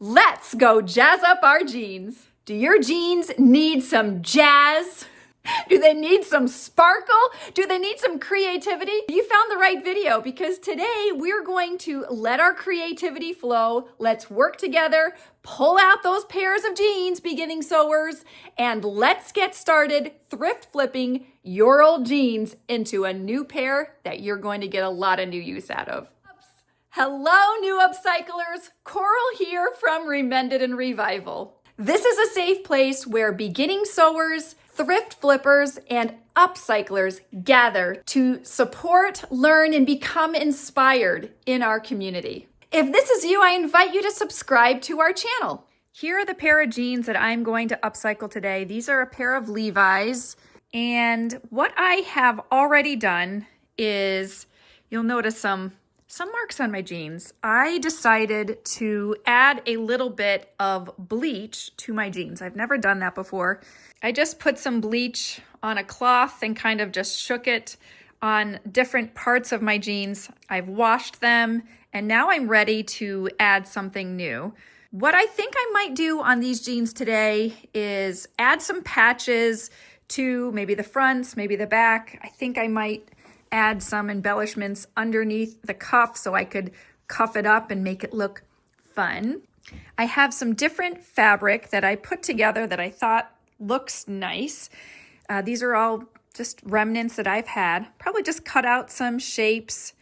Let's go jazz up our jeans. Do your jeans need some jazz? Do they need some sparkle? Do they need some creativity? You found the right video because today we're going to let our creativity flow. Let's work together, pull out those pairs of jeans, beginning sewers, and let's get started thrift flipping your old jeans into a new pair that you're going to get a lot of new use out of. Hello, new upcyclers. Coral here from ReMended Revival. This is a safe place where beginning sewers, thrift flippers, and upcyclers gather to support, learn, and become inspired in our community. If this is you, I invite you to subscribe to our channel. Here are the pair of jeans that I'm going to upcycle today. These are a pair of Levi's, and what I have already done is, you'll notice some marks on my jeans. I decided to add a little bit of bleach to my jeans. I've never done that before. I just put some bleach on a cloth and kind of just shook it on different parts of my jeans. I've washed them and now I'm ready to add something new. What I think I might do on these jeans today is add some patches to maybe the fronts, maybe the back. I think I might add some embellishments underneath the cuff so I could cuff it up and make it look fun. I have some different fabric that I put together that I thought looks nice. These are all just remnants that I've had. Probably just cut out some shapes.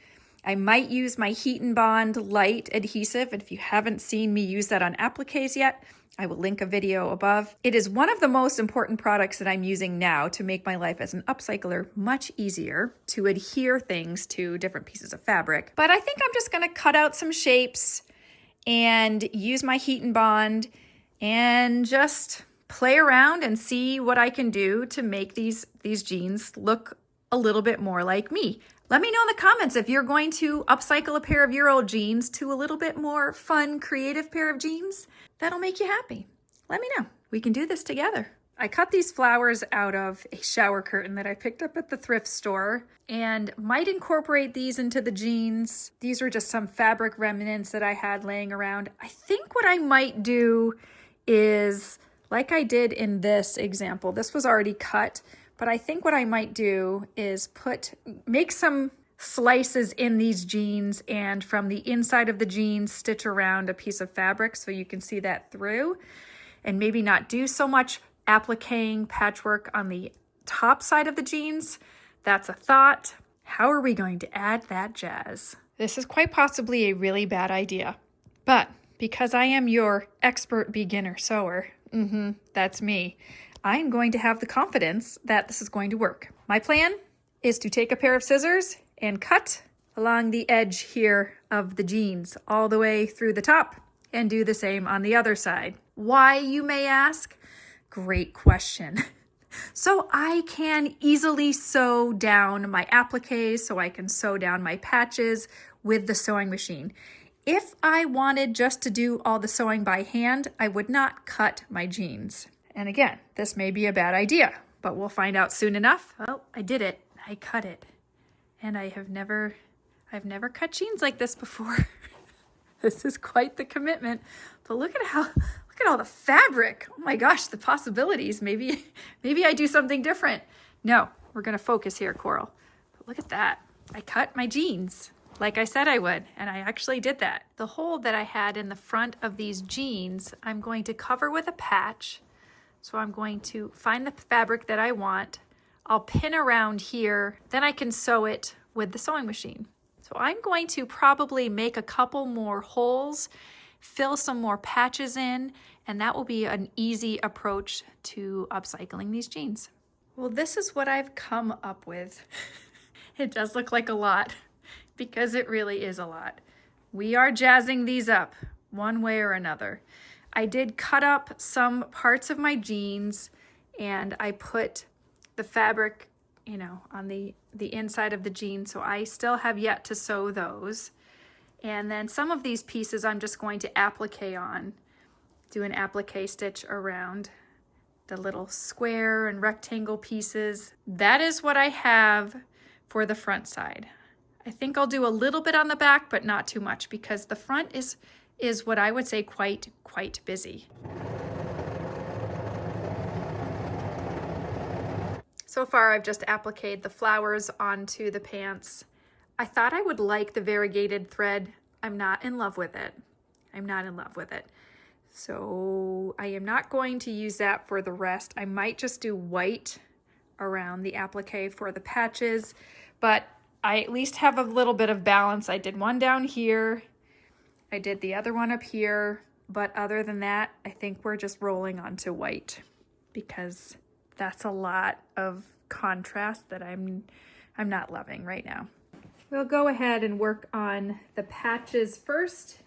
I might use my Heat and Bond light adhesive, and if you haven't seen me use that on appliques yet, I will link a video above. It is one of the most important products that I'm using now to make my life as an upcycler much easier to adhere things to different pieces of fabric. But I think I'm just gonna cut out some shapes and use my Heat and Bond and just play around and see what I can do to make these jeans look a little bit more like me. Let me know in the comments if you're going to upcycle a pair of your old jeans to a little bit more fun, creative pair of jeans. That'll make you happy. Let me know. We can do this together. I cut these flowers out of a shower curtain that I picked up at the thrift store and might incorporate these into the jeans. These are just some fabric remnants that I had laying around. I think what I might do is, like I did in this example, this was already cut, but I think what I might do is make some slices in these jeans and from the inside of the jeans stitch around a piece of fabric so you can see that through, and maybe not do so much appliquing patchwork on the top side of the jeans. That's a thought. How are we going to add that jazz? This is quite possibly a really bad idea, but because I am your expert beginner sewer, that's me, I'm going to have the confidence that this is going to work. My plan is to take a pair of scissors and cut along the edge here of the jeans all the way through the top and do the same on the other side. Why, you may ask? Great question. So I can easily sew down my appliques, so I can sew down my patches with the sewing machine. If I wanted just to do all the sewing by hand, I would not cut my jeans. And again, this may be a bad idea, but we'll find out soon enough. Oh, I did it. I cut it. And I've never cut jeans like this before. This is quite the commitment. But look at all the fabric. Oh my gosh, the possibilities. Maybe I do something different. No, we're gonna focus here, Coral. But look at that. I cut my jeans like I said I would, and I actually did that. The hole that I had in the front of these jeans, I'm going to cover with a patch. So I'm going to find the fabric that I want. I'll pin around here, then I can sew it with the sewing machine. So I'm going to probably make a couple more holes, fill some more patches in, and that will be an easy approach to upcycling these jeans. Well, this is what I've come up with. It does look like a lot because it really is a lot. We are jazzing these up one way or another. I did cut up some parts of my jeans and I put the fabric, on the inside of the jean, so I still have yet to sew those. And then some of these pieces I'm just going to applique on, do an applique stitch around the little square and rectangle pieces. That is what I have for the front side. I think I'll do a little bit on the back, but not too much because the front is is what I would say quite busy. So far, I've just appliqued the flowers onto the pants. I thought I would like the variegated thread. I'm not in love with it. I'm not in love with it. So I am not going to use that for the rest. I might just do white around the applique for the patches, but I at least have a little bit of balance. I did one down here. I did the other one up here. But other than that, I think we're just rolling onto white because that's a lot of contrast that I'm not loving right now. We'll go ahead and work on the patches first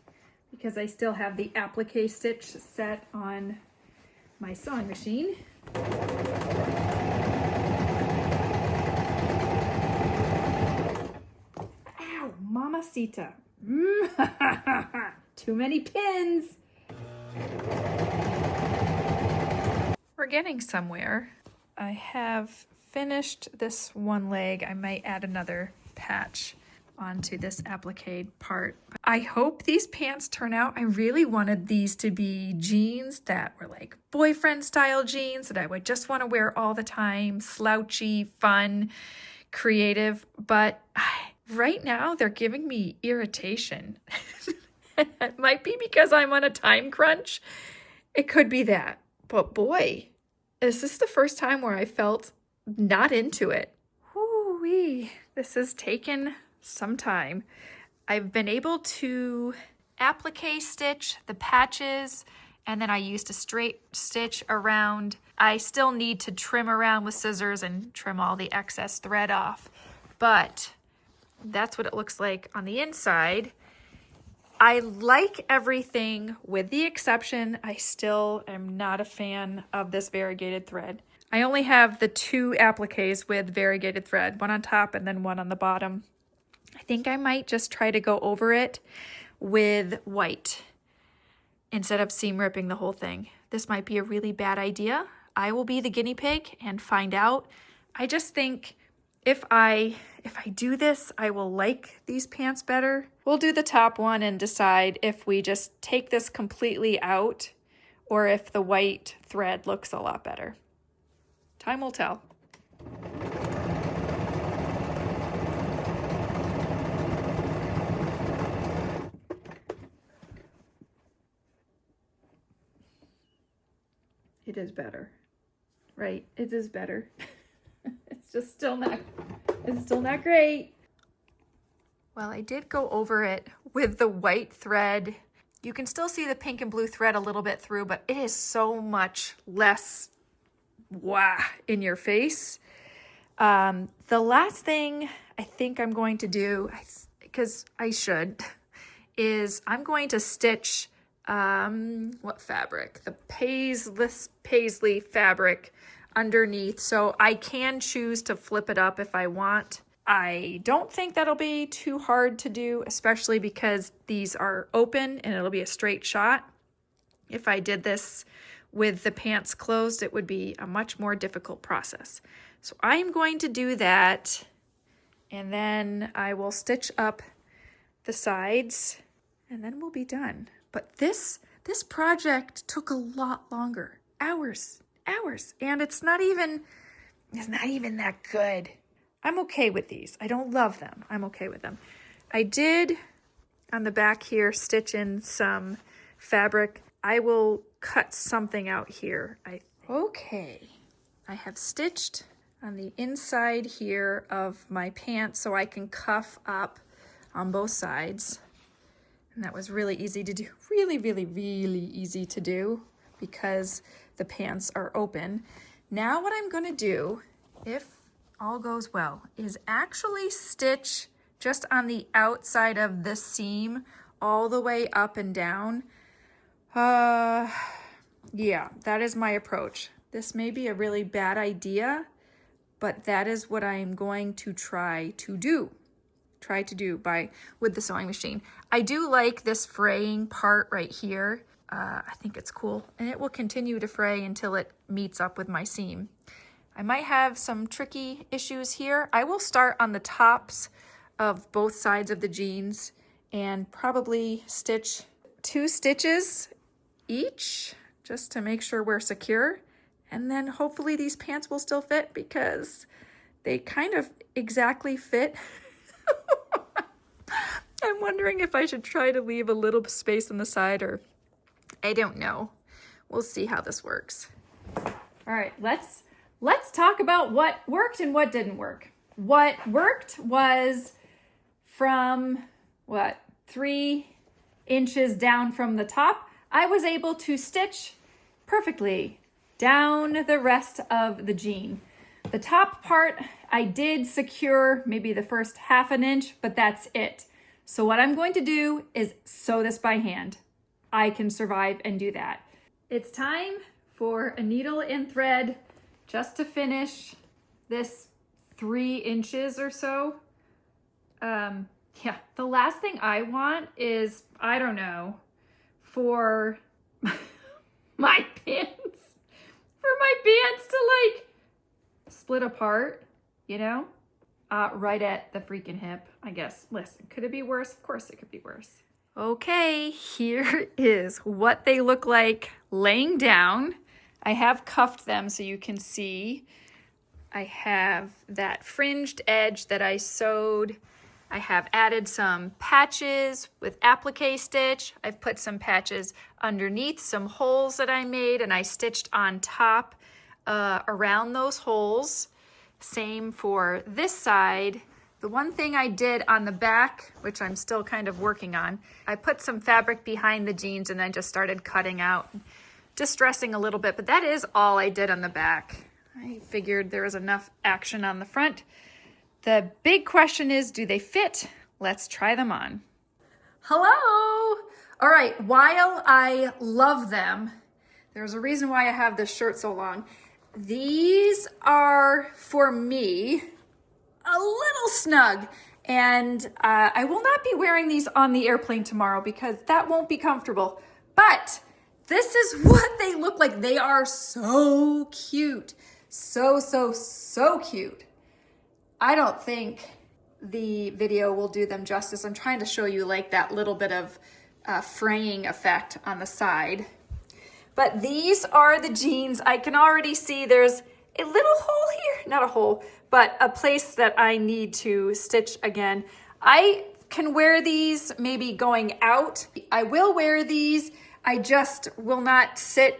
because I still have the applique stitch set on my sewing machine. Ow, mamacita. Too many pins. We're getting somewhere. I have finished this one leg. I might add another patch onto this applique part. I hope these pants turn out. I really wanted these to be jeans that were like boyfriend style jeans that I would just want to wear all the time, slouchy, fun, creative, but right now they're giving me irritation. It might be because I'm on a time crunch. It could be that, but boy, is this the first time where I felt not into it. Whoo-wee, this has taken some time. I've been able to applique stitch the patches, and then I used a straight stitch around. I still need to trim around with scissors and trim all the excess thread off, but that's what it looks like on the inside. I like everything with the exception, I still am not a fan of this variegated thread. I only have the 2 appliques with variegated thread, one on top and then one on the bottom. I think I might just try to go over it with white instead of seam ripping the whole thing. This might be a really bad idea. I will be the guinea pig and find out. I just think if I do this, I will like these pants better. We'll do the top one and decide if we just take this completely out or if the white thread looks a lot better. Time will tell. It is better, right? It is better. It's just still not great. Well, I did go over it with the white thread. You can still see the pink and blue thread a little bit through, but it is so much less in your face. The last thing I think I'm going to do, because I should, is I'm going to stitch what fabric? The paisley fabric underneath, so I can choose to flip it up if I want. I don't think that'll be too hard to do, especially because these are open and it'll be a straight shot. If I did this with the pants closed, it would be a much more difficult process. So I'm going to do that, and then I will stitch up the sides, and then we'll be done. But this project took a lot longer, hours, and it's not even that good. I'm okay with these. I don't love them. I'm okay with them. I did on the back here stitch in some fabric. I will cut something out here. Okay, I have stitched on the inside here of my pants so I can cuff up on both sides. And that was really easy to do. Really easy to do because the pants are open. Now what I'm gonna do, if all goes well, is actually stitch just on the outside of this seam all the way up and down. Yeah, that is my approach. This may be a really bad idea, but that is what I'm going to try to do with the sewing machine. I do like this fraying part right here. I think it's cool, and it will continue to fray until it meets up with my seam. I might have some tricky issues here. I will start on the tops of both sides of the jeans and probably stitch 2 stitches each just to make sure we're secure. And then hopefully these pants will still fit because they kind of exactly fit. I'm wondering if I should try to leave a little space on the side, or I don't know. We'll see how this works. All right, let's talk about what worked and what didn't work. What worked was from, 3 inches down from the top, I was able to stitch perfectly down the rest of the jean. The top part, I did secure maybe the first 1/2 inch, but that's it. So what I'm going to do is sew this by hand. I can survive and do that. It's time for a needle and thread just to finish this 3 inches or so. Yeah, the last thing I want is, I don't know, for my pants, to like split apart, you know, right at the freaking hip, I guess. Listen, could it be worse? Of course it could be worse. Okay, here is what they look like laying down. I have cuffed them so you can see. I have that fringed edge that I sewed. I have added some patches with applique stitch. I've put some patches underneath some holes that I made, and I stitched on top around those holes. Same for this side. The one thing I did on the back, which I'm still kind of working on, I put some fabric behind the jeans and then just started cutting out, distressing a little bit, but that is all I did on the back. I figured there was enough action on the front. The big question is, do they fit? Let's try them on. Hello! All right, while I love them, there's a reason why I have this shirt so long. These are, for me, a little snug. And I will not be wearing these on the airplane tomorrow because that won't be comfortable. But this is what they look like. They are so cute. So cute. I don't think the video will do them justice. I'm trying to show you like that little bit of fraying effect on the side. But these are the jeans. I can already see there's a little hole here, not a hole, but a place that I need to stitch again. I can wear these maybe going out. I will wear these. I just will not sit,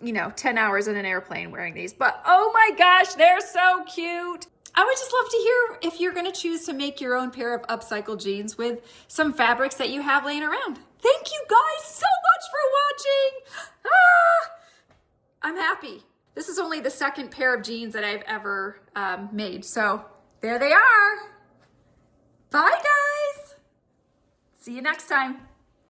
10 hours in an airplane wearing these. But oh my gosh, they're so cute. I would just love to hear if you're gonna choose to make your own pair of upcycled jeans with some fabrics that you have laying around. Thank you guys so much for watching. I'm happy. This is only the 2nd pair of jeans that I've ever made. So there they are. Bye guys. See you next time.